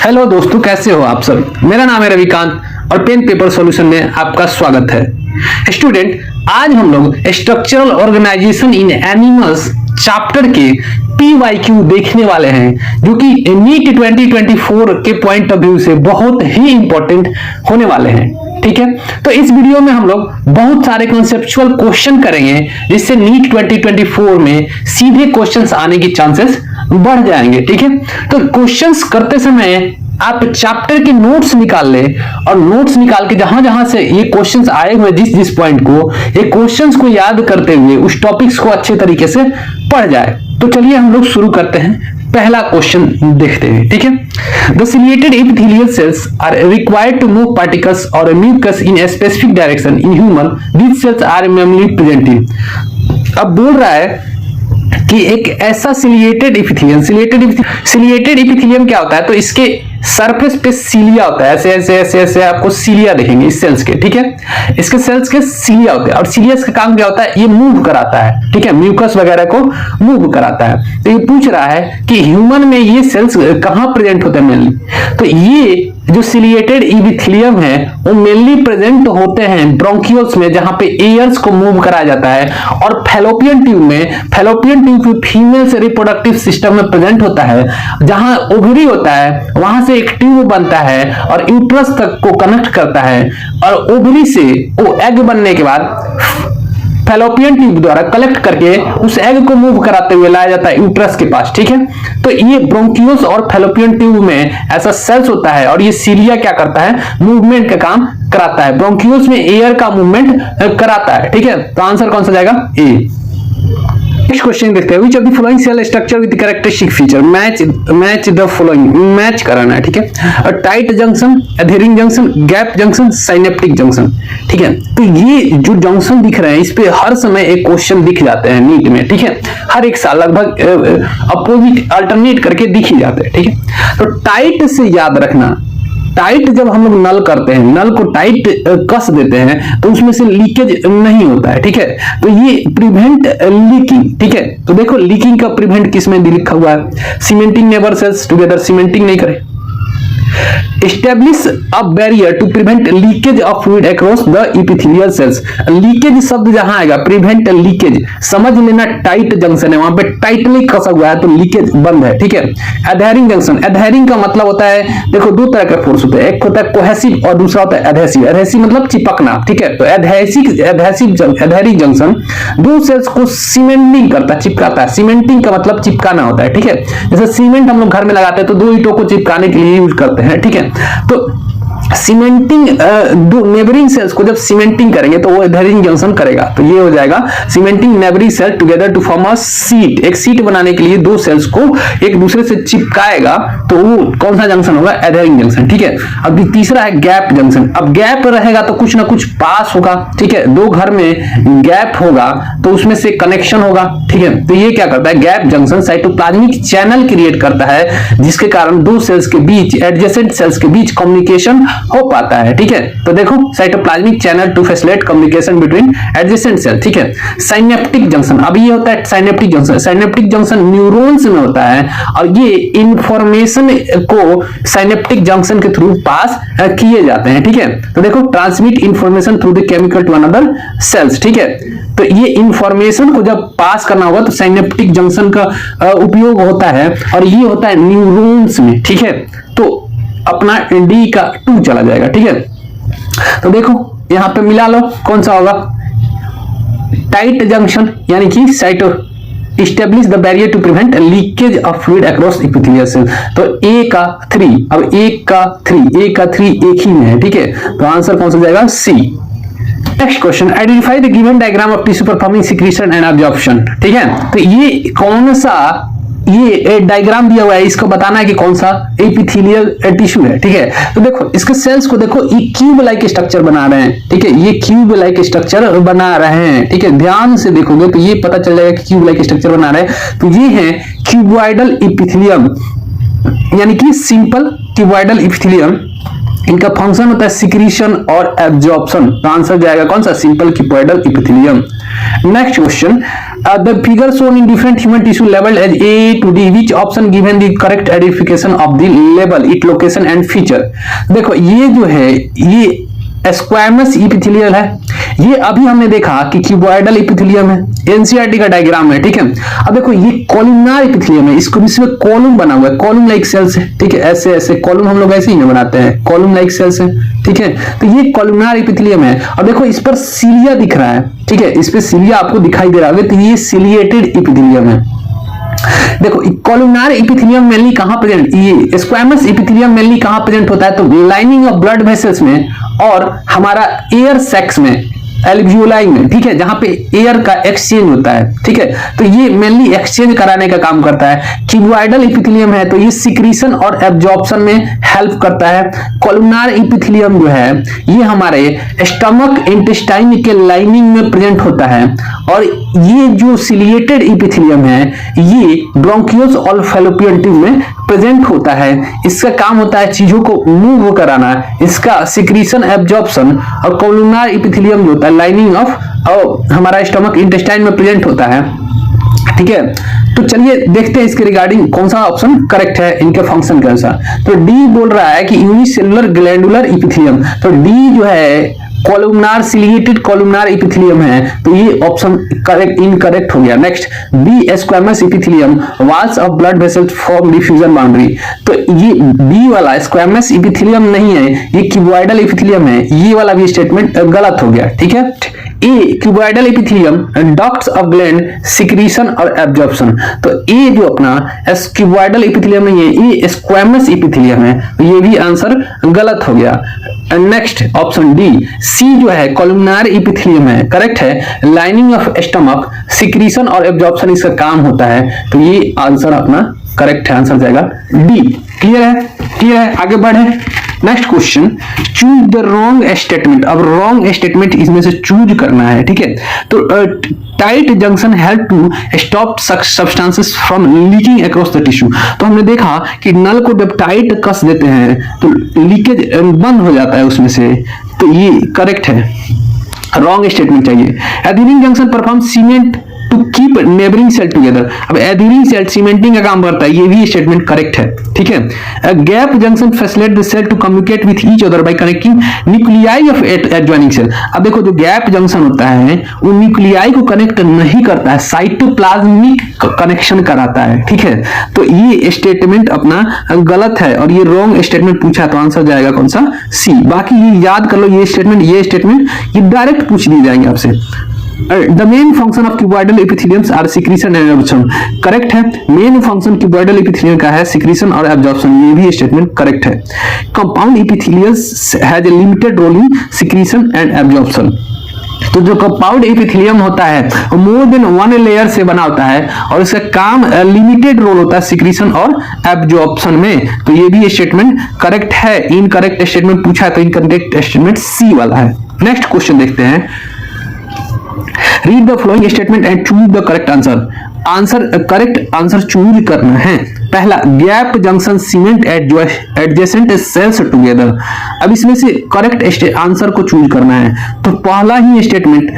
Hello दोस्तों, कैसे हो आप सब। मेरा नाम है रविकांत और पेन पेपर सॉल्यूशन में आपका स्वागत है। स्टूडेंट, आज हम लोग स्ट्रक्चरल ऑर्गेनाइजेशन इन एनिमल्स चैप्टर के PYQ देखने वाले हैं, जो कि नीट 2024 के पॉइंट ऑफ व्यू से बहुत ही इंपॉर्टेंट होने वाले हैं। ठीक है, तो इस वीडियो में हम लोग बहुत सारे कॉन्सेप्चुअल क्वेश्चन करेंगे, जिससे नीट 2024 में सीधे क्वेश्चंस आने की चांसेस बढ़ जाएंगे। ठीक है, तो क्वेश्चंस करते समय आप चैप्टर के नोट्स निकाल ले और नोट्स निकाल के जहां जहां से ये क्वेश्चंस आए हुए जिस पॉइंट को, ये क्वेश्चंस को याद करते हुए उस टॉपिक्स को अच्छे तरीके से पढ़ जाए। तो चलिए हम लोग शुरू करते हैं। पहला क्वेश्चन देखते हैं। ठीक है, the ciliated epithelial cells are required to move particles or mucus in a specific direction in human, these cells are memory present. अब बोल रहा है कि एक ऐसा सिलिएटेड एपिथेलियम क्या होता है, तो इसके सरफेस पे सीलिया होता है। ऐसे ऐसे ऐसे ऐसे आपको सीलिया दिखेंगे इस सेल्स के। ठीक है, इसके सेल्स के सीलिया होते हैं और सीलियस का काम क्या होता है, ये मूव कराता है। ठीक है, म्यूकस वगैरह को मूव कराता है। तो ये पूछ रहा है कि ह्यूमन में ये सेल्स कहां प्रेजेंट होते हैं मेनली। तो ये जो सिलिएटेड एपिथेलियम है वो मेनली प्रेजेंट होते हैं ब्रोंकियोल्स में, जहां पे एयर्स को मूव कराया जाता है, और फैलोपियन ट्यूब में, फैलोपियन ट्यूब फीमेल से रिप्रोडक्टिव सिस्टम में प्रेजेंट होता है। जहां ओवरी होता है वहां से एक ट्यूब बनता है और यूट्रस तक को कनेक्ट करता है, और ओवरी से वो एग बनने के बाद फैलोपियन ट्यूब द्वारा कलेक्ट करके उस एग को मूव कराते हुए लाया जाता है यूट्रस के पास। ठीक है, तो ये ब्रोंकियोल्स और फैलोपियन ट्यूब में ऐसा सेल्स होता है, और ये सीलिया क्या करता है, मूवमेंट का काम कराता है। ब्रोंकियोल्स में एयर का मूवमेंट कराता है। ठीक है, तो आंसर कौन सा जाएगा, ए। नेक्स्ट क्वेश्चन देखते हैं। Which of the following cell structure with characteristic feature match the following. Match कराना है। ठीक है, tight junction, adhering junction, gap junction, synaptic junction. ठीक है, तो ये जो जंक्शन दिख रहे हैं इस पे हर समय एक क्वेश्चन दिख जाते हैं नीट में। ठीक है, हर एक साल लगभग अपोजिट अल्टरनेट करके दिख ही जाते हैं। ठीक है, तो टाइट से याद रखना, टाइट जब हम लोग नल करते हैं, नल को टाइट कस देते हैं तो उसमें से लीकेज नहीं होता है। ठीक है, तो ये प्रिवेंट लीकिंग। ठीक है, तो देखो लीकिंग का प्रिवेंट किस में लिखा हुआ है, cementing neighbour cells together, cementing नहीं करे। Establish a barrier to prevent leakage of fluid across the epithelial cells। Leakage शब्द जहां आएगा, प्रिवेंट लीकेज, समझ लेना टाइट जंक्शन है, वहां पे टाइटली कसा हुआ है तो लीकेज बंद है। ठीक है, एडहेरिंग जंक्शन, एडहेरिंग का मतलब होता है, देखो दो तरह के फोर्स होते हैं, एक होता है कोहेसिव और दूसरा होता है एडहेसिव। एडहेसिव मतलब चिपकना। ठीक है, तो एडहेरिंग जंक्शन दो सेल्स को सीमेंटिंग करता है, चिपकाता है। सीमेंटिंग का मतलब चिपकाना होता है। ठीक है, जैसे सीमेंट हम लोग घर में लगाते हैं तो दो ईंटों को चिपकाने के लिए यूज करते हैं। ठीक है, तो सीमेंटिंग दो नेबरिंग सेल्स को जब सीमेंटिंग करेंगे तो वो एडहेरिंग जंक्शन करेगा। तो ये हो जाएगा cementing neighbouring cell together to form a sheet. एक सीट बनाने के लिए दो सेल्स को एक दूसरे से चिपकाएगा तो वो कौन सा जंक्शन होगा, एडहेरिंग जंक्शन। ठीक है, अब तीसरा है गैप जंक्शन। अब गैप रहेगा तो कुछ ना कुछ पास होगा। ठीक है, दो घर में गैप होगा तो उसमें से कनेक्शन होगा। ठीक है, तो ये क्या करता है, gap junction cytoplasmic channel create करता है, जिसके कारण दो सेल्स के बीच, एडजेसेंट सेल्स के बीच कम्युनिकेशन हो पाता है। ठीक है, तो देखो cytoplasmic channel to facilitate communication between adjacent cell. ठीक है, साइनेप्टिक जंक्शन, अब ये होता है synaptic junction. Synaptic junction neurons में होता है और ये इंफॉर्मेशन को साइनेप्टिक जंक्शन के थ्रू पास किए जाते हैं। ठीक है, तो देखो transmit information through the chemical to another cells. ठीक है, तो ये इंफॉर्मेशन को जब पास करना होगा तो साइनेप्टिक जंक्शन का उपयोग होता है, और ये होता है न्यूरॉन्स में। ठीक है, तो अपना डी का 2 चला जाएगा। ठीक है, तो देखो यहां पे मिला लो, कौन सा होगा, टाइट जंक्शन, यानी कि cyto Establish the barrier to prevent leakage of fluid across epithelial cell। तो A का 3, अब A का 3 एक ही में है। ठीक है, तो आंसर कौन सा जाएगा, c. Next question, identify the given diagram of tissue performing secretion and absorption. ठीक है, तो ये कौन सा, ये डायग्राम दिया हुआ है, इसको बताना है कि कौन सा एपिथेलियल टिश्यू है। ठीक है, तो देखो इसके सेल्स को देखो, ये क्यूब लाइक स्ट्रक्चर बना रहे हैं। ठीक है, ये क्यूब लाइक स्ट्रक्चर बना रहे हैं। ठीक है, ध्यान से देखोगे तो ये पता चल जाएगा कि क्यूब लाइक स्ट्रक्चर बना रहे हैं। तो ये है क्यूबॉइडल एपिथेलियम, यानी कि सिंपल क्यूबॉइडल एपिथेलियम। इनका फंक्शन होता है सिक्रीशन और एब्जॉर्प्शन। तो आंसर जाएगा कौन सा, simple cuboidal epithelium. Next question, The figure shown in different human tissue labeled as A to D, which option given the correct identification of the label, its location and feature। देखो ये जो है ये squamous epithelial है, ये अभी हमने देखा कि क्यूबॉइडल इपिथेलियम है, एनसीईआरटी का डायग्राम है, ठीक है। अब देखो ये कॉलमनार इपिथेलियम है, इसको इसमें कॉलम बना हुआ है, कॉलम लाइक सेल्स है, ठीक है। ऐसे ऐसे कॉलम हम लोग ऐसे ही बनाते हैं, कॉलम लाइक सेल्स है, ठीक है। तो ये कॉलमनार इपिथेलियम है और देखो इस पर सीलिया दिख रहा है, ठीक है, इस पे सीलिया आपको दिखाई दे रहा है, तो ये सिलिएटेड इपिथेलियम है। देखो कॉलमनार इपिथेलियम मेनली कहां प्रेजेंट, ये स्क्वैमस इपिथेलियम मेनली कहां प्रेजेंट होता है, तो लाइनिंग ऑफ ब्लड वेसल्स में और हमारा एयर सैक्स में, एल्वियोलाई में, ठीक है, जहां पे एयर का एक्सचेंज होता है, ठीक है। तो ये मेनली एक्सचेंज कराने का काम करता है। क्यूबॉइडल इपिथेलियम है तो ये सिक्रीशन और एब्जॉर्प्शन में हेल्प करता है। कॉलमनार इपिथेलियम जो है ये हमारे स्टमक इंटेस्टाइन के लाइनिंग में प्रेजेंट होता है और ये जो सिलिएटेड इपिथेलियम है ये ब्रोंकियोस और फैलोपियन ट्यूब में प्रेजेंट होता है। इसका काम होता है चीजों को मूव कराना, इसका सिक्रीशन एब्जॉर्प्शन। और कॉलमनार इपिथेलियम जो होता है लाइनिंग ऑफ हमारा स्टमक इंटेस्टाइन में प्रेजेंट होता है, ठीक है। तो चलिए देखते हैं इसके रिगार्डिंग कौन सा ऑप्शन करेक्ट है इनके फंक्शन के अनुसार। तो डी बोल रहा है कि यूनिसेलुलर ग्लैंडुलर इपिथेलियम, तो डी जो है कॉलमनार सिलिएटेड कॉलमनार इपिथेलियम है, तो ये ऑप्शन करेक्ट इनकरेक्ट हो गया। Next B squamous epithelium, walls of blood vessels form diffusion boundary, तो ये बी वाला स्क्वैमस इपिथेलियम नहीं है, ये क्यूबॉइडल इपिथेलियम है, ये वाला भी स्टेटमेंट गलत हो गया, ठीक है। A cuboidal epithelium, ducts of gland, secretion और एब्जॉर्प्शन, तो ए जो अपना क्यूबॉइडल इपिथेलियम नहीं है, ये स्क्वैमस इपिथेलियम है, तो ये भी आंसर गलत हो गया। नेक्स्ट ऑप्शन डी सी जो है कॉलमनार इपिथेलियम है, करेक्ट है। लाइनिंग ऑफ स्टमक, सिक्रीशन और एब्जॉर्प्शन इसका काम होता है, तो ये आंसर अपना करेक्ट है, आंसर जाएगा डी। क्लियर है, क्लियर है, आगे बढ़े। Next question, choose the wrong statement. अब रॉन्ग स्टेटमेंट इसमें से चूज करना है, ठीक है। तो tight junction help to stop substances from leaking across the tissue, तो हमने देखा कि नल को जब टाइट कस देते हैं तो लीकेज बंद हो जाता है उसमें से, तो ये करेक्ट है, रॉन्ग स्टेटमेंट चाहिए। Adhering junction perform cement to keep neighbouring cell together, अब एडहेरिंग सेल सीमेंटिंग का काम करता है, ये भी स्टेटमेंट करेक्ट है, ठीक है। Gap junction facilitate the cell to communicate with each other by connecting nuclei of adjoining cell. अब देखो जो गैप जंक्शन होता है वो न्यूक्लियाई को कनेक्ट नहीं करता है, साइटोप्लाज्मिक कनेक्शन कराता है, ठीक है। तो ये स्टेटमेंट अपना गलत है और ये रॉन्ग स्टेटमेंट पूछा, तो आंसर जाएगा कौन सा, सी। बाकी ये याद कर लो, ये स्टेटमेंट ये डायरेक्ट पूछ दिए जाएंगे आपसे। The main function of cuboidal epitheliums are secretion and absorption, correct है। मेन फंक्शन क्यूबॉइडल एपिथेलियम का है सिक्रीशन और एब्जॉर्प्शन, ये भी स्टेटमेंट करेक्ट है। Compound epithelium has a limited role in secretion and absorption, तो जो कंपाउंड एपिथेलियम होता है वो मोर देन वन लेयर से बना होता है और इसका काम लिमिटेड रोल होता है सिक्रीशन और एब्जॉर्प्शन में, तो ये भी स्टेटमेंट करेक्ट है। इनकरेक्ट स्टेटमेंट पूछा है तो इनकरेक्ट स्टेटमेंट सी वाला है। नेक्स्ट क्वेश्चन देखते हैं, read the following statement and choose the correct answer. Answer correct answer choose करना है। पहला, gap junction cement adjacent sales together, अब इसमें से करेक्ट आंसर को चूज करना है, तो पहला ही स्टेटमेंट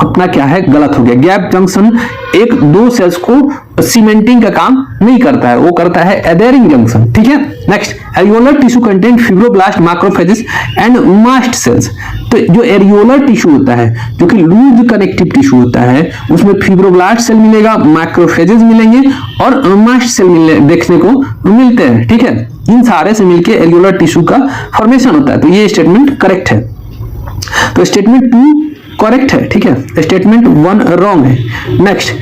अपना क्या है, गलत हो गया। गैप जंक्शन एक दो सेल्स को सीमेंटिंग का काम नहीं करता है, वो करता है एडेरिंग जंक्शन, ठीक है। Next, areolar tissue contain fibroblast, macrophages and mast cells, तो जो एरियोलर टिश्यू होता है जो कि लूज कनेक्टिव टिश्यू होता है उसमें फिब्रोब्लास्ट सेल मिलेगा, मैक्रोफेजेस मिलेंगे और मास्ट सेल देखने को मिलते हैं, ठीक है। इन सारे से मिलकर एरियोलर टिश्यू का फॉर्मेशन होता है, तो ये स्टेटमेंट करेक्ट है। तो स्टेटमेंट 2 करेक्ट है, ठीक है, स्टेटमेंट 1 रॉन्ग है। Next,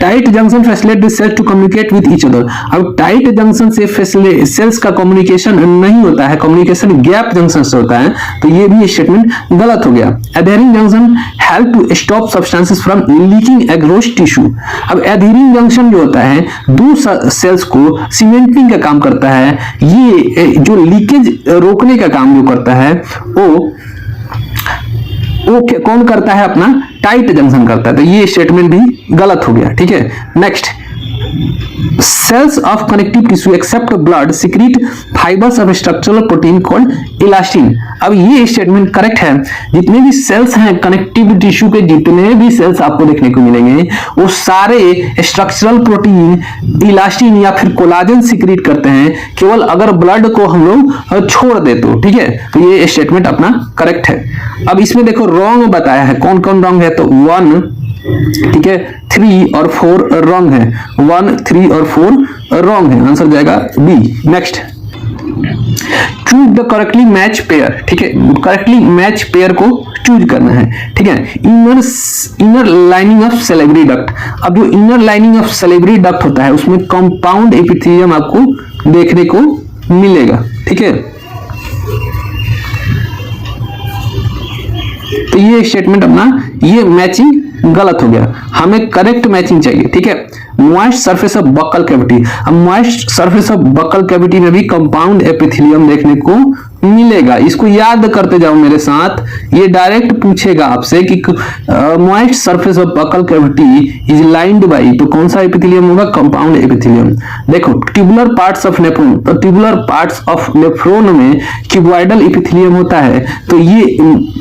tight junction facilitate the cells to communicate with each other, अब टाइट जंक्शन से सेल्स का कम्युनिकेशन नहीं होता है, कम्युनिकेशन गैप जंक्शन से होता है, तो ये भी स्टेटमेंट गलत हो गया। Adhering junction help to stop substances from leaking across tissue, अब एडहेरिंग जंक्शन जो होता है दो सेल्स को सीमेंटिंग का काम करता है, ये जो लीकेज रोकने का काम जो करता है वो कौन करता है, अपना टाइट जंक्शन करता है, तो ये स्टेटमेंट भी गलत हो गया, ठीक है। Next, cells of connective tissue except blood secrete fibers of structural protein called elastin। अब ये स्टेटमेंट करेक्ट है। जितने भी सेल्स हैं कनेक्टिव टिश्यू के, जितने भी सेल्स आपको देखने को मिलेंगे वो सारे स्ट्रक्चरल प्रोटीन इलास्टिन या फिर कोलाजन सिक्रीट करते हैं, केवल अगर ब्लड को हम लोग छोड़ दे तो। ठीक है, तो ये स्टेटमेंट अपना करेक्ट है। अब इसमें देखो रॉन्ग बताया है, कौन कौन रॉन्ग है, तो 1, ठीक है, 3 और 4 रॉन्ग है, 1, 3 और 4 रॉन्ग है, आंसर जाएगा B. Next, choose the correctly match pair. ठीक है, करेक्टली मैच पेयर को चूज करना है। ठीक है, inner lining of salivary duct. अब जो inner lining of salivary duct होता है उसमें कंपाउंड एपिथेलियम आपको देखने को मिलेगा। ठीक है, तो ये स्टेटमेंट अपना, ये मैचिंग गलत हो गया, हमें करेक्ट मैचिंग चाहिए। ठीक है, moist surface of buccal cavity. अब moist surface of buccal cavity में भी कंपाउंड एपिथेलियम देखने को मिलेगा। इसको याद करते जाओ मेरे साथ, ये डायरेक्ट पूछेगा आपसे कि moist surface of buccal cavity is lined by, तो कौन सा एपिथेलियम होगा, कंपाउंड एपिथेलियम। देखो ट्यूबुलर पार्ट्स ऑफ नेफ्रॉन, तो ट्यूबुलर पार्ट्स ऑफ नेफ्रॉन में क्यूबॉइडल एपिथेलियम होता है, तो ये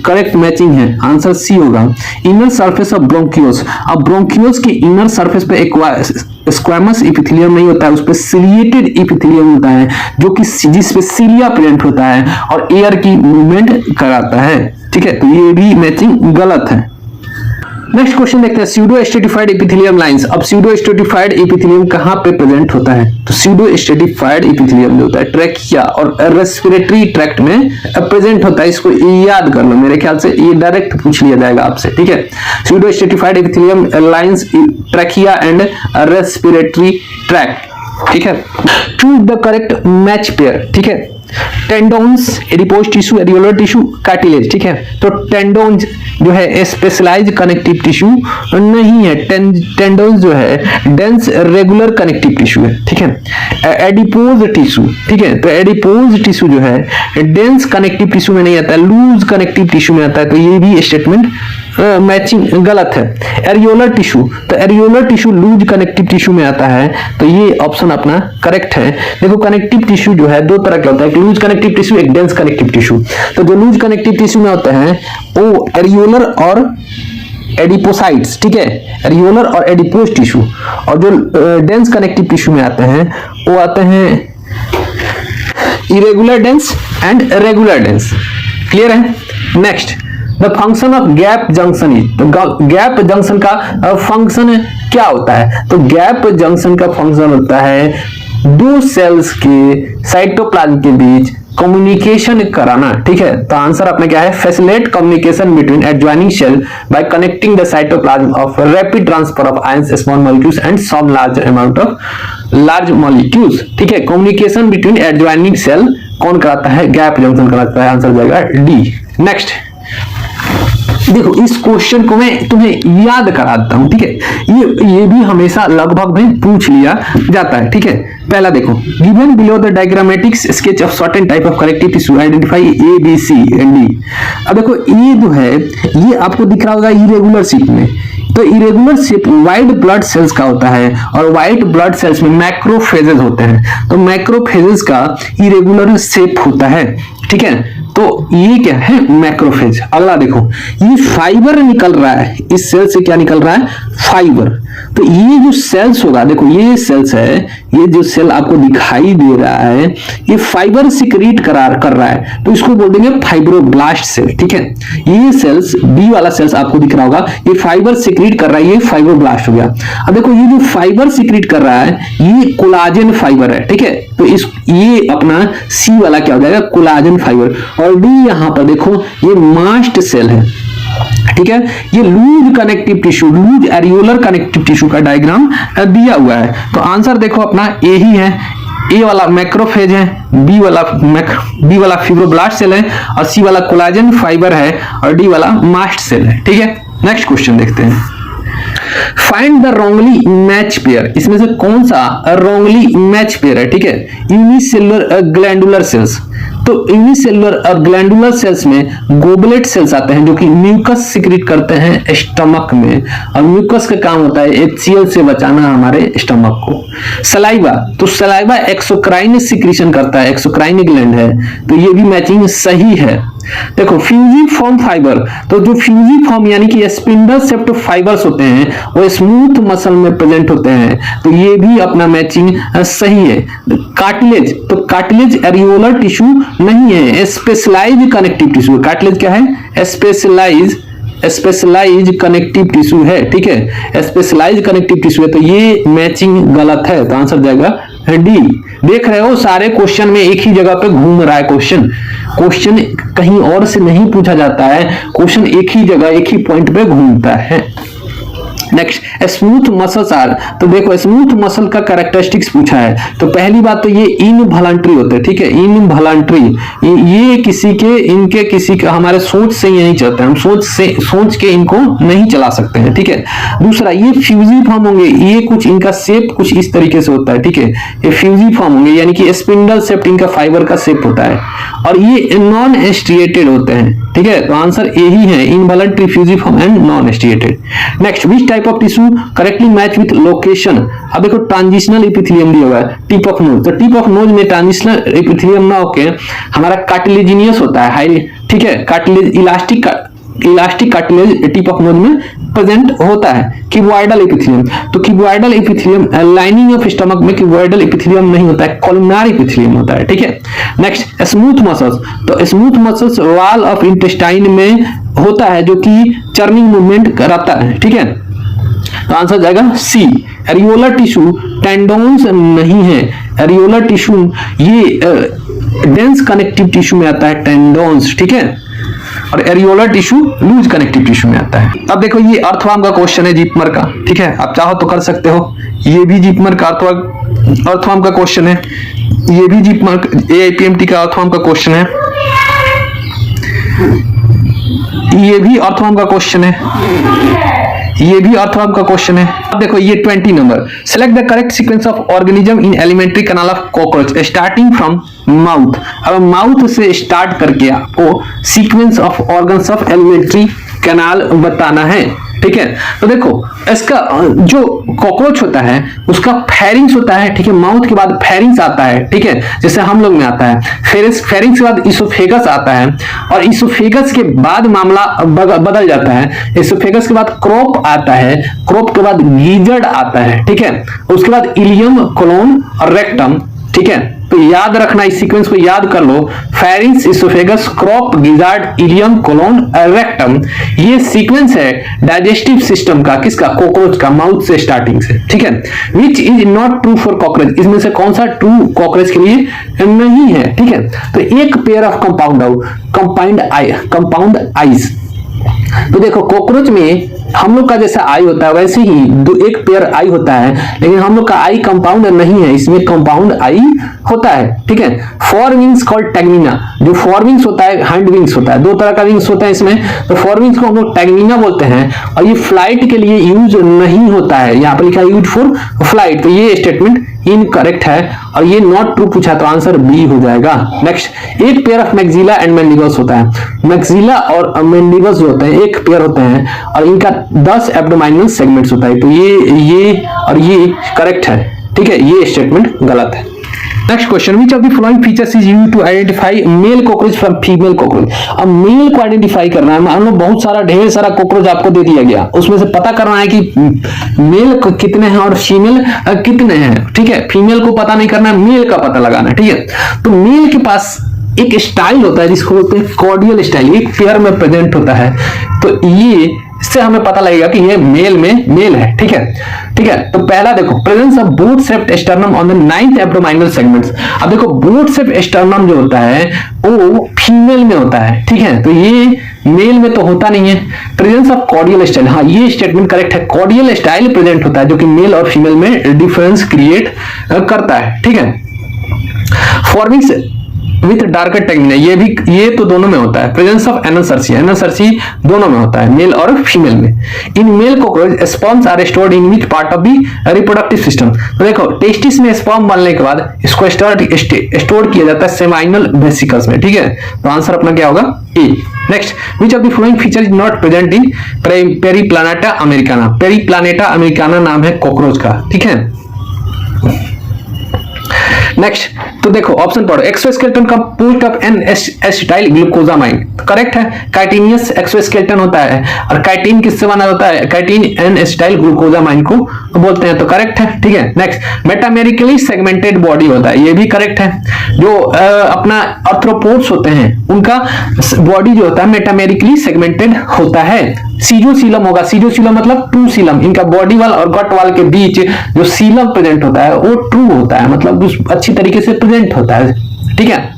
करेक्ट मैचिंग है, आंसर सी होगा। Inner surface of bronchioles. अब ब्रोंकियोस के इनर सरफेस पे एक स्क्वैमस एपिथेलियम नहीं होता है, उस पे सिलिएटेड एपिथेलियम होता है, जो कि जिस पे सिलिया प्रेजेंट होता है और एयर की मूवमेंट कराता है। ठीक है, तो ये भी मैचिंग गलत है। नेक्स्ट क्वेश्चन देखते हैं, स्यूडो स्ट्रेटिफाइड एपिथेलियम लाइंस। अब स्यूडो स्ट्रेटिफाइड एपिथेलियम कहां पे प्रेजेंट होता है, तो स्यूडो स्ट्रेटिफाइड एपिथेलियम जो होता है ट्रैकिया और रेस्पिरेटरी ट्रैक्ट में प्रेजेंट होता है। इसको याद कर लो, मेरे ख्याल से ये डायरेक्ट पूछ लिया जाएगा आपसे। ठीक है, pseudo stratified epithelium lines trachea and respiratory tract. ठीक है, choose the correct match pair. ठीक है, टेंडोन्स, adipose tissue, areolar tissue, cartilage. ठीक है, तो टेंडोन्स जो है स्पेशलाइज्ड कनेक्टिव टिश्यू नहीं है, टेंडोन्स जो है डेंस रेगुलर कनेक्टिव टिश्यू है। ठीक है, एडिपोज टिश्यू, ठीक है, तो एडिपोज टिश्यू जो है डेंस कनेक्टिव टिश्यू में नहीं आता है, लूज कनेक्टिव टिश्यू में आता है, तो ये भी स्टेटमेंट मैचिंग गलत है। एरियोलर टिश्यू, तो areolar tissue loose connective tissue में आता है, तो ये ऑप्शन अपना करेक्ट है। देखो कनेक्टिव टिश्यू जो है दो तरह का होता है, एक लूज कनेक्टिव टिश्यू, एक डेंस कनेक्टिव टिश्यू। तो जो लूज कनेक्टिव टिश्यू में होता है वो एरियोलर और एडिपोसाइट्स। ठीक है, एरियोलर और एडिपोज टिश्यू, और जो डेंस कनेक्टिव टिश्यू में आते हैं वो आते हैं irregular dense and regular dense. Clear है। Next, the function of gap junction is, तो गैप जंक्शन का फंक्शन क्या होता है, तो गैप जंक्शन का फंक्शन होता है दो सेल्स के साइटोप्लाज्म के बीच कम्युनिकेशन कराना। ठीक है, तो आंसर अपने क्या है, facilitate communication between adjoining cell by connecting the cytoplasm of rapid transfer of ions, small molecules and some large amount of large molecules. ठीक है, कम्युनिकेशन बिटवीन एडजॉइनिंग सेल कौन कराता है, गैप जंक्शन कराता है, आंसर जाएगा डी। नेक्स्ट देखो, इस क्वेश्चन को मैं तुम्हें याद करा देता हूं। ठीक है, ये भी हमेशा लगभग में पूछ लिया जाता है। ठीक है, पहला देखो, given below the diagrammatic sketch of certain type of connective tissue identify A B C and D. अब देखो ये जो है ये आपको दिख रहा होगा इरेगुलर शेप में, तो irregular shape white blood cells का होता है और वाइट ब्लड सेल्स में मैक्रोफेजेस होते हैं, तो मैक्रोफेजेस का इरेगुलर शेप होता है। ठीक है, तो ये क्या है, मैक्रोफेज। अगला देखो, ये फाइबर निकल रहा है, इस सेल से क्या निकल रहा है, फाइबर। तो ये जो सेल्स होगा, देखो ये सेल्स है, ये जो सेल आपको दिखाई दे रहा है ये फाइबर सिक्रीट कर रहा है, तो इसको बोल देंगे फाइब्रोब्लास्ट सेल। ठीक है, ये सेल्स, बी वाला सेल्स आपको दिख रहा होगा, ये फाइबर सिक्रीट कर रहा है, ये फाइब्रोब्लास्ट हो गया। अब देखो ये जो फाइबर सिक्रीट कर रहा है ये कोलाजन फाइबर है। ठीक है, तो ये अपना सी वाला क्या हो जाएगा, कोलाजन फाइबर। और डी यहां पर देखो ये मास्ट सेल है। ठीक है, ये loose connective tissue, loose areolar connective tissue का डायग्राम दिया हुआ है, तो आंसर देखो अपना ए ही है। ए वाला मैक्रोफेज है, बी वाला फिब्रोब्लास्ट सेल है, और सी वाला कोलाजन फाइबर है, और डी वाला मास्ट सेल है। ठीक है, नेक्स्ट क्वेश्चन देखते हैं। Find the wrongly match pair, इसमें से कौन सा रॉन्गली मैच पेयर है, ठीक है। यूनिसेलुलर ग्लैंडुलर सेल्स, तो यूनिसेलुलर और ग्लैंडुलर सेल्स में गोबलेट सेल्स आते हैं जो कि म्यूकस सिक्रीट करते हैं स्टमक में, और म्यूकस का काम होता है HCl से बचाना हमारे स्टमक को। सलाइवा, तो सलाइवा एक्सोक्राइन सिक्रीशन करता है, एक्सोक्राइन ग्लैंड है, तो ये भी मैचिंग सही है। देखो फ्यूजिफॉर्म फाइबर, तो जो फ्यूजिफॉर्म यानी कि स्पिंडल सेप्ट फाइबर्स होते हैं वो स्मूथ मसल में प्रेजेंट होते हैं, तो ये भी अपना मैचिंग सही है। कार्टिलेज, तो कार्टिलेज एरियोलर टिश्यू नहीं है, स्पेशलाइज कनेक्टिव टिश्यू। कार्टिलेज क्या है? स्पेशलाइज कनेक्टिव टिश्यू है, ठीक है, स्पेशलाइज कनेक्टिव टिश्यू है, तो ये मैचिंग गलत है, तो आंसर जाएगा डी। देख रहे हो सारे क्वेश्चन में एक ही जगह पे घूम रहा है क्वेश्चन कहीं और से नहीं पूछा जाता है, क्वेश्चन एक ही जगह एक ही पॉइंट पे घूमता है। नेक्स्ट, स्मूथ मसल्स आर, तो देखो स्मूथ मसल का कैरेक्टरिस्टिक्स पूछा है, तो पहली बात तो ये इनवॉलंटरी होते हैं, ठीक है, इनवॉलंटरी, ये किसी के हमारे सोच से ही नहीं चलते, हम सोच के इनको नहीं चला सकते हैं, ठीक है। दूसरा, ये फ्यूजिफॉर्म होंगे, ये कुछ इनका शेप कुछ इस तरीके से होता है, ठीक है, ये फ्यूजिफॉर्म होंगे यानी कि स्पिंडल शेप इनका फाइबर का शेप होता है, और ये नॉन एस्ट्रिएटेड होते हैं, ठीक है, तो आंसर यही है, involuntary, fusiform and non striated. Next, which type of tissue correctly match with location, अब देखो ट्रांजिशनल एपिथेलियम दिया हुआ है, टिप ऑफ नोज, तो टिप ऑफ नोज में ट्रांजिशनल एपिथेलियम ना होके हमारा कार्टिलेजिनियस होता है, हाई, ठीक है, cartilage elastic cartilage tip of nose में प्रेजेंट होता है। क्यूबॉइडल एपिथेलियम, तो cuboidal epithelium lining of stomach में क्यूबॉइडल एपिथेलियम नहीं होता है, कॉलमनार एपिथेलियम होता है, ठीक है। नेक्स्ट, स्मूथ मसल्स, तो smooth muscles wall of intestine में होता है जो कि चर्निंग मूवमेंट कराता है, ठीक है, तो आंसर जाएगा सी। एरियोलर टिश्यू टेंडोन्स नहीं है, एरियोलर टिश्यू ये डेंस कनेक्टिव टिश्यू में आता है, टेंडोन्स, ठीक है, और areolar tissue loose connective tissue में आता है। अब देखो ये अर्थवर्म का क्वेश्चन है जीपमर का, ठीक है, आप चाहो तो कर सकते हो, ये भी जीपमर का अर्थवर्म का क्वेश्चन है, ये भी जीपमर AIPMT का अर्थवर्म का क्वेश्चन है, ये भी अर्थवर्म का क्वेश्चन है, ये भी अर्थवर्म का क्वेश्चन है। अब देखो ये 20 number, select the correct sequence of organism in alimentary canal of cockroach starting from mouth. अब माउथ से स्टार्ट करके आपको sequence of organs of alimentary canal बताना है, ठीक है। तो देखो इसका जो कॉकरोच होता है उसका फेरिंग्स होता है, ठीक है, माउथ के बाद फेरिंग्स आता है, ठीक है, जैसे हम लोग में आता है, फेरिंग्स के बाद इसोफेगस आता है, और इसोफेगस के बाद मामला बदल जाता है, इसोफेगस के बाद क्रोप आता है, क्रोप के बाद गीजर्ड आता है, ठीक है, उसके बाद इलियम, कोलोन और रेक्टम, ठीक है, तो याद रखना, इस सीक्वेंस को याद कर लो, pharynx, oesophagus, crop, gizzard, ileum, colon, rectum, ये सीक्वेंस है डाइजेस्टिव सिस्टम का, किसका? कॉकरोच का, माउथ से स्टार्टिंग से, ठीक है। Which is not true for cockroach, इसमें से कौन सा ट्रू कॉकरोच के लिए नहीं है, ठीक है। तो एक पेयर ऑफ कंपाउंड आईज, तो देखो कॉकरोच में हम लोग का जैसा आई होता है वैसे ही एक पेयर आई होता है, लेकिन हम लोग का आई कंपाउंड नहीं है, इसमें कंपाउंड आई होता है, ठीक है। फोर विंग्स कॉल्ड टैगमिना, जो फोर विंग्स होता है हैंड विंग्स होता है, दो तरह का विंग्स होता है इसमें, तो फोर विंग्स को हम लोग टैगमिना बोलते हैं, और ये फ्लाइट के लिए यूज नहीं होता है, यहाँ पर लिखा है यूज फॉर फ्लाइट, तो ये स्टेटमेंट इनकरेक्ट है, और ये नॉट ट्रू पूछा तो आंसर बी हो जाएगा। नेक्स्ट, एक pair of maxilla and mandibles होता है, मैक्सिला और मैंडिबल्स जो होते हैं एक पेयर होते हैं, और इनका 10 एब्डोमिनल सेगमेंट्स होता है, तो ये और ये करेक्ट है, ठीक है, ये स्टेटमेंट गलत है। Next question, which of the following features is used to identify male cockroach from female cockroach. अब मेल को आइडेंटिफाई करना है, मान लो बहुत सारा ढेर सारा कॉकरोच आपको दे दिया गया, उसमें से पता करना है कि मेल कितने हैं और फीमेल कितने हैं, ठीक है, फीमेल को पता नहीं करना है, मेल का पता लगाना है, ठीक है। तो मेल के पास एक स्टाइल होता है जिसको बोलते हैं कॉर्डियल स्टाइल, एक पेयर में प्रेजेंट होता है, तो ये इससे हमें पता लगेगा कि ये मेल में मेल है, ठीक है, ठीक है। तो पहला देखो, presence of both shaped sternum on the 9th abdominal segments. अब देखो बोथ शेप्ड स्टर्नम जो होता है वो फीमेल में होता है, ठीक है, तो ये मेल में तो होता नहीं है। प्रेजेंस ऑफ कॉर्डियल स्टाइल, हाँ ये स्टेटमेंट करेक्ट है, कॉर्डियल स्टाइल प्रेजेंट होता है जो कि मेल और फीमेल में डिफरेंस क्रिएट करता है, ठीक है। फॉर्मिंग्स विथ डार्कर टेगमेना, ये तो दोनों में होता है। प्रेजेंस ऑफ एनोसर्सी, एनोसर्सी दोनों में होता है, मेल और फीमेल में। In male cockroach sperms are stored in which part of the reproductive system. तो देखो टेस्टिस में स्पर्म बनने के बाद इसको स्टोर किया जाता है सेमाइनल वेसिकल्स में, ठीक है। तो आंसर अपना क्या होगा? A. Next, which of the following feature is not present in Periplaneta americana. Periplaneta americana नाम है कॉकरोच का, ठीक है। नेक्स्ट, तो देखो ऑप्शन पढ़ो। Exoskeleton composed of N acetyl glucosamine, correct है। काइटिनियस एक्सोस्केलेटन होता है, और काइटिन किससे बना होता है? काइटिन एन एसिटाइल ग्लूकोजामाइन को बोलते हैं, तो करेक्ट है, ठीक है। नेक्स्ट, मेटामेरिकली सेगमेंटेड बॉडी होता है, ये भी करेक्ट है। जो अपना आर्थ्रोपोड्स होते हैं उनका बॉडी जो होता है मेटामेरिकली सेगमेंटेड होता है। सीजोसीलम होगा, सीजोसीलम मतलब टू सीलम, इनका बॉडी वाल और गट वाल के बीच जो सीलम प्रेजेंट होता है वो ट्रू होता है, मतलब अच्छी तरीके से प्रेजेंट होता है, ठीक है।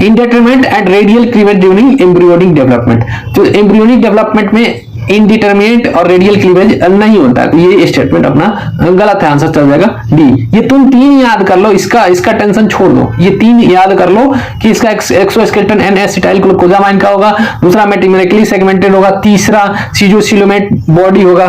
Indeterminate and radial cleavage during embryonic development, जो एम्ब्रियोनिक डेवलपमेंट में इंडिटरमिनेट और रेडियल क्लीवेज नहीं होता है, तो ये स्टेटमेंट अपना गलत है, आंसर चल जाएगा डी। ये तुम तीन याद कर लो, इसका टेंशन छोड़ दो, ये तीन याद कर लो कि इसका एक्सोस्केलेटन एन एसिटाइल ग्लूकोजामाइन का होगा, दूसरा मेटामेरिकली सेगमेंटेड होगा, तीसरा सीजोसिलोमेट बॉडी होगा।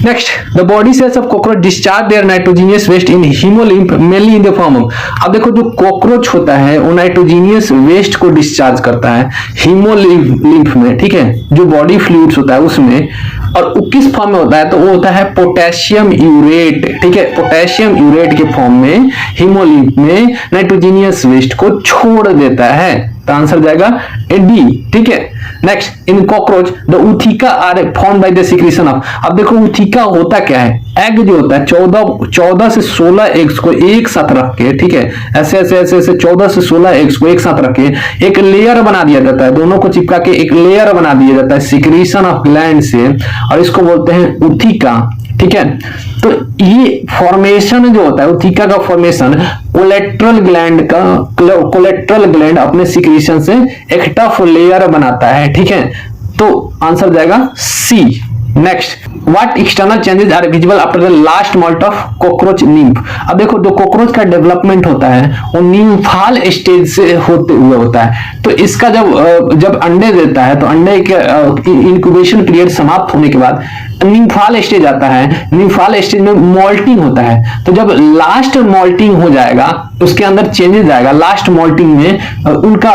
Next, the body cells of cockroach discharge their nitrogenous waste in haemolymph mainly in the form of. अब देखो जो कॉकरोच होता है वो नाइट्रोजीनियस वेस्ट को डिस्चार्ज करता है हीमोलिम्फ में, ठीक है, जो बॉडी फ्लूइड्स होता है उसमें। और वो किस फॉर्म में होता है? तो वो होता है पोटेशियम यूरेट, ठीक है। पोटेशियम यूरेट के फॉर्म में हीमोलिम्फ में नाइट्रोजीनियस वेस्ट को छोड़ देता है, तो आंसर जाएगा डी, ठीक है। Next, in cockroach the ootheca are form by the secretion of. अब देखो ऊथिका होता क्या है? एग जो होता है 14 से 16 एग्स को एक साथ रख के, ठीक है, ऐसे 14 से 16 एग्स को एक साथ रख के एक लेयर बना दिया जाता है, दोनों को चिपका के एक लेयर बना दिया जाता है सिक्रीशन ऑफ ग्लैंड से, और इसको बोलते हैं ऊथिका, ठीक है। तो ये फॉर्मेशन जो होता है ऊथिका का फॉर्मेशन कोलेट्रल ग्लैंड अपने सिक्रीशन से एक टफ लेयर बनाता है, ठीक है। तो आंसर जाएगा c. Next, what external changes are visible after the last moult of cockroach nymph. अब देखो जो कॉकरोच का डेवलपमेंट होता है वो निम्फाल स्टेज से होते हुए होता है। तो इसका जब अंडे देता है तो अंडे के इंक्यूबेशन पीरियड समाप्त होने के बाद निम्फाल स्टेज आता है। निम्फाल स्टेज में मोल्टिंग होता है, तो जब लास्ट मोल्टिंग हो जाएगा उसके अंदर चेंजेस आएगा। लास्ट मोल्टिंग में उनका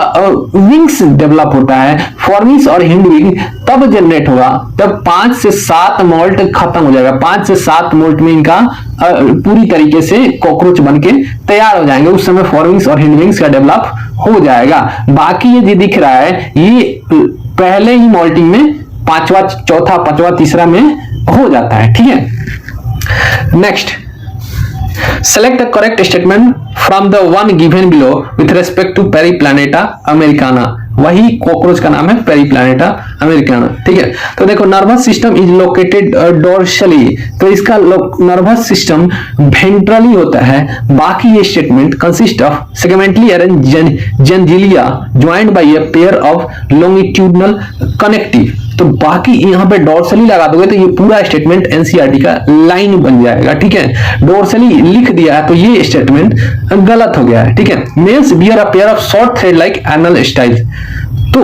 विंग्स डेवलप होता है, फॉर्मिस और हिंड विंग तब जनरेट होगा जब 5 से 7 मोल्ट खत्म हो जाएगा। 5 से 7 मोल्ट में इनका पूरी तरीके से कॉकरोच बनके तैयार हो जाएंगे, उस समय फॉर्मिंग्स और हिंड विंग्स का डेवलप हो जाएगा। बाकी ये दिख रहा है ये पहले ही मोल्टिंग में 5वां, चौथा, 5वां, तीसरा में हो जाता है, ठीक है। Next, select the correct statement from the one given below with respect to Periplaneta americana. वही कॉकरोच का नाम है पेरीप्लानेटा अमेरिकाना, ठीक है। तो देखो nervous system is located dorsally, तो इसका नर्वस सिस्टम वेंट्रली होता है। बाकी ये statement consist of segmentally arranged ganglia joined by a pair of longitudinal connective. तो बाकी यहाँ पे डोर्सली लगा दोगे तो ये पूरा स्टेटमेंट एनसीईआरटी का लाइन बन जाएगा, ठीक है। डोर्सली लिख दिया है तो ये स्टेटमेंट गलत हो गया है, ठीक है। Males bear a pair of short thread like anal style, तो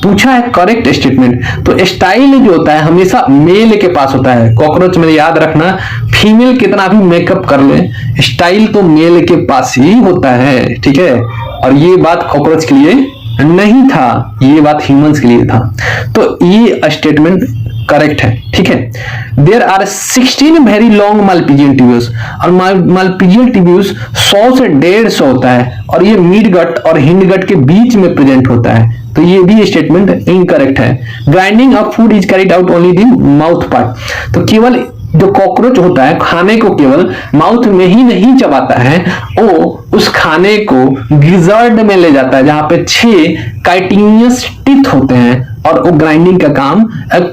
पूछा है करेक्ट स्टेटमेंट। तो स्टाइल जो होता है हमेशा मेल के पास होता है। कॉकरोच में याद रखना, फीमेल कितना भी मेकअप कर ले स्टाइल तो मेल के पास ही होता है, ठीक है। और ये बात कॉकरोच के लिए नहीं था, ये बात ह्यूमंस के लिए था। तो ये स्टेटमेंट करेक्ट है, ठीक है। There are 16 very long Malpighian tubules, और मालपीजियन ट्यूब्यूल्स 100 से 150 होता है, और ये मिड गट और हिंड गट के बीच में प्रेजेंट होता है। तो ये भी स्टेटमेंट इनकरेक्ट है। Grinding of food is carried out only in mouth part, तो केवल जो कॉकरोच होता है खाने को केवल माउथ में ही नहीं चबाता है, वो उस खाने को गिजर्ड में ले जाता है जहां पे 6 काइटिनियस टीथ होते हैं, और वो ग्राइंडिंग का काम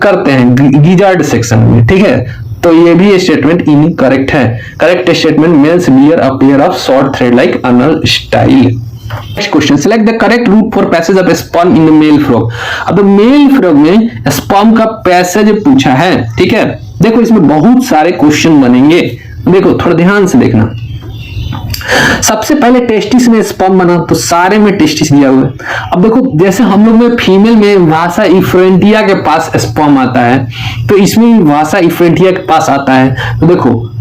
करते हैं गिजर्ड सेक्शन में, ठीक है। तो ये भी स्टेटमेंट इनकरेक्ट है। Correct statement males bear a pair of short thread like anal style. Next question, select the correct route for passage of sperm in the male frog. अब मेल फ्रॉग में sperm का passage पूछा है, ठीक है। देखो इसमें बहुत सारे क्वेश्चन बनेंगे, देखो थोड़ा ध्यान से देखना। सबसे पहले टेस्टिस में स्पर्म बना, तो सारे में टेस्टिस दिया हुआ है। अब देखो जैसे हम लोग में फीमेल में वासा इफ्रेंटिया के पास स्पर्म आता है, तो इसमें वासा इफ्रेंटिया के पास आता है। तो देखो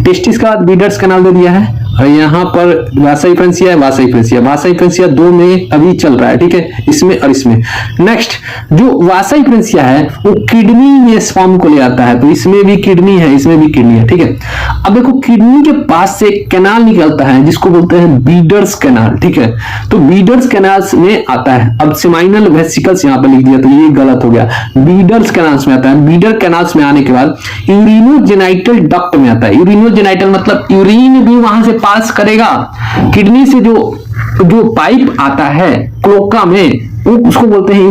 टेस्टिस का बीडर्स कैनाल दे दिया है, और यहाँ पर वासा इफ्रेंसिया है, वासा इफ्रेंसिया दो में अभी चल रहा है, ठीक है, इसमें और इसमें। नेक्स्ट जो वासा इफ्रेंसिया है वो किडनी में स्पर्म को ले आता है, तो इसमें भी किडनी है, इसमें भी किडनी है, ठीक है। अब देखो किडनी के पास से कैनाल निकलता है जिसको बोलते हैं बीडर्स कैनाल, ठीक है। तो बीडर्स कैनाल में आता है। अब सेमाइनल वेसिकल्स यहाँ पर लिख दिया तो ये गलत हो गया, बीडर्स कैनाल्स में आता है। बीडर कैनाल्स में आने के बाद यूरिनोजेनाइटल डक्ट में आता है। यूरिनोजेनाइटल मतलब यूरिन भी वहां से पास करेगा, किडनी से जो पाइप आता है क्लोका में उसको बोलते हैं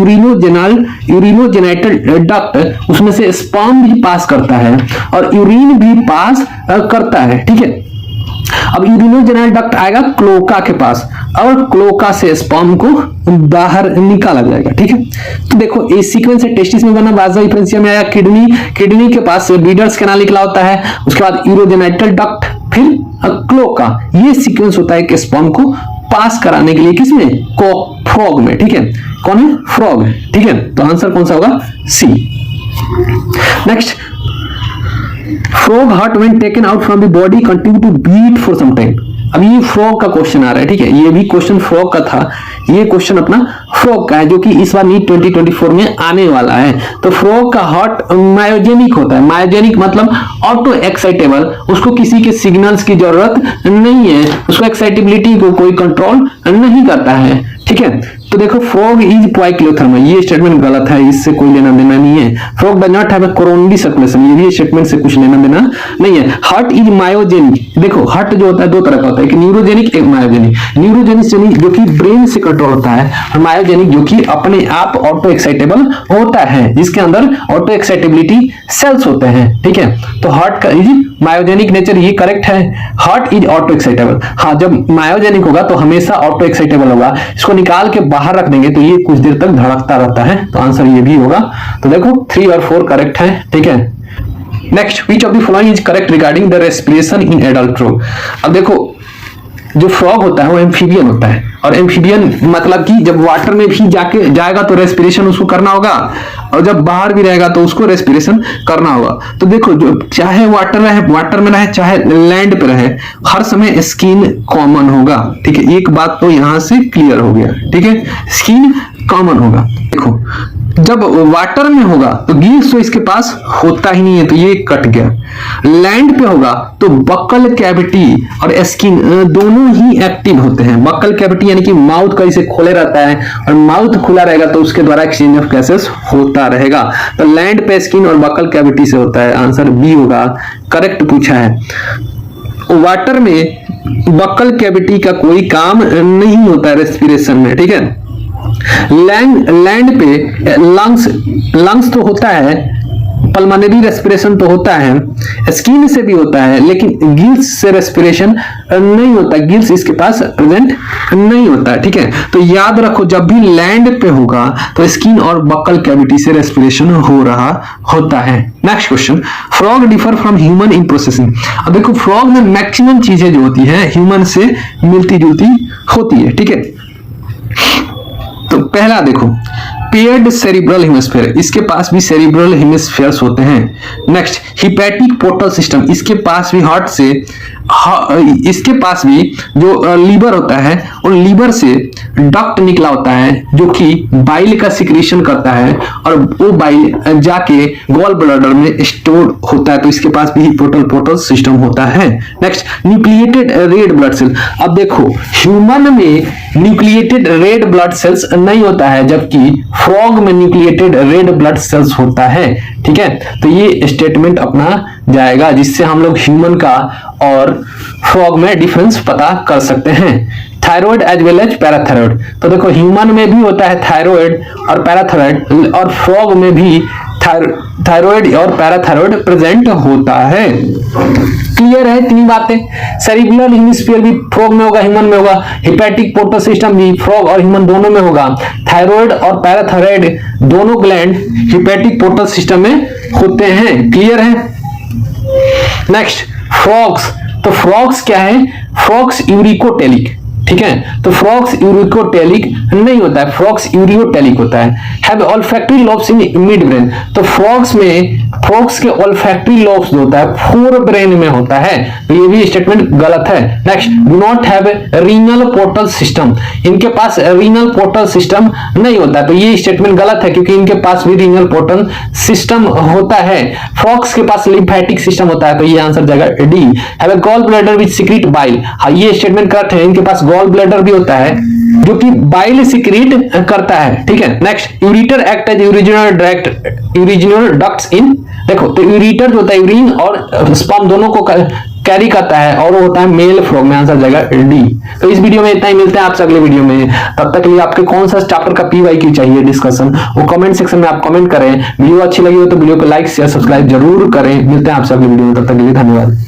यूरिनोजेनाइटल डक्ट, उसमें से स्पर्म भी पास करता है और यूरिन भी पास करता है, ठीक है। अब यूरिनोजेनाइटल डक्ट आएगा क्लोका के पास और क्लोका से स्पर्म को बाहर निकाला जाएगा, ठीक है। तो देखो इस सीक्वेंस से टेस्टिस में बना, वासा इफ्रेंसिया में आया, किडनी के पास बीडर्स कैनाल निकला होता है, उसके बाद यूरिनोजेनाइटल डक्ट, फिर क्लोका। ये सीक्वेंस होता है कि स्पर्म को पास कराने के लिए किसमें, फ्रॉग में, ठीक है। कौन है, फ्रॉग, ठीक है। तो आंसर कौन सा होगा, c. Next, frog heart when taken out from the body continue to beat for some time. अब ये फ्रॉग का क्वेश्चन आ रहा है, ठीक है, ये भी क्वेश्चन फ्रॉग का था, ये क्वेश्चन अपना फ्रॉग का है जो कि इस बार नीट 2024 में आने वाला है। तो फ्रॉग का हार्ट मायोजेनिक होता है, मायोजेनिक मतलब ऑटो एक्साइटेबल, उसको किसी के सिग्नल्स की जरूरत नहीं है, उसको एक्साइटेबिलिटी को कोई कंट्रोल नहीं करता है, ठीक है। तो देखो फ्रॉग इज पोइक्लोथर्मा, ये स्टेटमेंट गलत है, इससे कोई लेना देना नहीं है। Frog does not have a coronary circulation, ये भी स्टेटमेंट से कुछ लेना देना नहीं है। हार्ट इज मायोजेनिक, देखो हार्ट जो होता है दो तरह का होता है, एक न्यूरोजेनिक एक मायोजेनिक। न्यूरोजेनिक जो कि ब्रेन से कंट्रोल होता है, और मायोजेनिक जो कि अपने आप ऑटो एक्साइटेबल होता है, जिसके अंदर ऑटो एक्साइटेबिलिटी सेल्स होते हैं, ठीक है। तो हार्ट का इज मायोजेनिक नेचर, ये करेक्ट है। हार्ट इज ऑटो एक्साइटेबल, हाँ जब मायोजेनिक होगा तो हमेशा ऑटो एक्साइटेबल होगा, इसको निकाल के बाहर रख देंगे तो ये कुछ देर तक धड़कता रहता है, तो आंसर ये भी होगा। तो देखो 3 और 4 करेक्ट है, ठीक है। Next, which of the following is correct regarding the respiration in adult frog. अब देखो जो फ्रॉग होता है वो एम्फीबियन होता है, और एम्फीबियन मतलब कि जब वाटर में भी जाएगा तो रेस्पिरेशन उसको करना होगा, और जब बाहर भी रहेगा तो उसको रेस्पिरेशन करना होगा। तो देखो जो चाहे वाटर में रहे चाहे लैंड पे रहे, हर समय स्किन कॉमन होगा, ठीक है। एक बात तो यहां से क्लियर हो गया, ठीक है, स्किन कॉमन होगा। देखो जब वाटर में होगा तो गिल्स तो इसके पास होता ही नहीं है, तो ये कट गया। लैंड पे होगा तो बक्कल कैविटी और स्किन दोनों ही एक्टिव होते हैं। बक्कल कैविटी यानी कि माउथ का इसे खोले रहता है, और माउथ खुला रहेगा तो उसके द्वारा एक्सचेंज ऑफ गैसेस होता रहेगा। तो लैंड पे स्किन और बक्कल कैविटी से होता है, आंसर बी होगा, करेक्ट पूछा है। वाटर में बक्कल कैविटी का कोई काम नहीं होता है रेस्पिरेशन में, ठीक है। लैंड पे लंग्स तो होता है, पल्मोनरी रेस्पिरेशन तो होता है, स्किन से भी होता है, लेकिन गिल्स से रेस्पिरेशन नहीं होता, गिल्स इसके पास प्रेजेंट नहीं होता है, ठीक है। तो याद रखो जब भी लैंड पे होगा तो स्किन और बक्कल कैविटी से रेस्पिरेशन हो रहा होता है। Next question, frog differ from human in processing. अब देखो फ्रॉग में मैक्सिमम चीजें जो होती है ह्यूमन से मिलती जुलती होती है, ठीक है। तो पहला देखो पेयर्ड सेरिब्रल हेमिस्फीयर, इसके पास भी सेरिब्रल हेमिस्फीयर्स होते हैं। नेक्स्ट हिपैटिक पोर्टल सिस्टम, इसके पास भी हार्ट से इसके पास भी जो लीवर होता है और लीवर से डक्ट निकला होता है जो कि बाइल का सिक्रीशन करता है, और वो बाइल जाके गॉल ब्लैडर में स्टोर होता है, तो इसके पास भी पोर्टल सिस्टम होता है। Next nucleated red blood cell. अब देखो ह्यूमन में न्यूक्लिएटेड रेड ब्लड सेल्स नहीं होता है, जबकि फ्रॉग में न्यूक्लिएटेड रेड ब्लड सेल्स होता है, ठीक है। तो ये स्टेटमेंट अपना जाएगा, जिससे हम लोग ह्यूमन का और फ्रॉग में डिफरेंस पता कर सकते हैं। Thyroid as well as parathyroid, तो देखो ह्यूमन में भी होता है थायराइड और पैराथायराइड, और फ्रॉग में भी थायराइड और पैराथायराइड प्रेजेंट होता है। क्लियर है 3 बातें। सेरिब्रल हेमिस्फीयर भी फ्रॉग में होगा, ह्यूमन में होगा। हिपैटिक पोर्टल सिस्टम भी फ्रॉग और ह्यूमन दोनों में होगा। थायराइड और पैराथायराइड दोनों ग्लैंड हिपैटिक पोर्टल सिस्टम में होते हैं। क्लियर है। नेक्स्ट फ्रॉग्स, तो फ्रॉक्स क्या है, फ्रॉक्स यूरिकोटेलिक, ठीक है, तो फ्रॉक्स यूरिकोटेलिक नहीं होता है, फ्रॉक्स यूरियोटेलिक होता है। Have olfactory lobes in mid brain, तो फ्रॉक्स में फ्रॉक्स के ऑल्फैक्टरी लोब्स जो होता है फोर ब्रेन में होता है, तो ये भी स्टेटमेंट गलत है। Next, do not have renal portal system, इनके पास रीनल पोर्टल सिस्टम नहीं होता है, तो ये स्टेटमेंट गलत है क्योंकि इनके पास भी रीनल पोर्टल सिस्टम होता है। फ्रॉक्स के पास लिम्फेटिक सिस्टम होता है, तो ये आंसर जाएगा D. Have a gall bladder which secrete bile, हाँ ये स्टेटमेंट करेक्ट है, इनके पास गॉल ब्लैडर भी होता है जो कि बाइल सीक्रेट करता है, ठीक है। Next, ureter act as urogenital ducts in, देखो तो यूरिटर जो होता है यूरिन और स्पर्म दोनों को कैरी करता है और वो होता है मेल फ्रॉग में, आंसर जाएगा डी। तो इस वीडियो में इतना ही, मिलते हैं आपसे अगले वीडियो में, तब तक के लिए आपके कौन सा चैप्टर का PYQ चाहिए डिस्कशन वो कमेंट सेक्शन में आप कमेंट करें। वीडियो अच्छी लगी हो तो वीडियो को लाइक शेयर सब्सक्राइब जरूर करें। मिलते हैं आपसे अगले वीडियो में, तब तक के लिए धन्यवाद।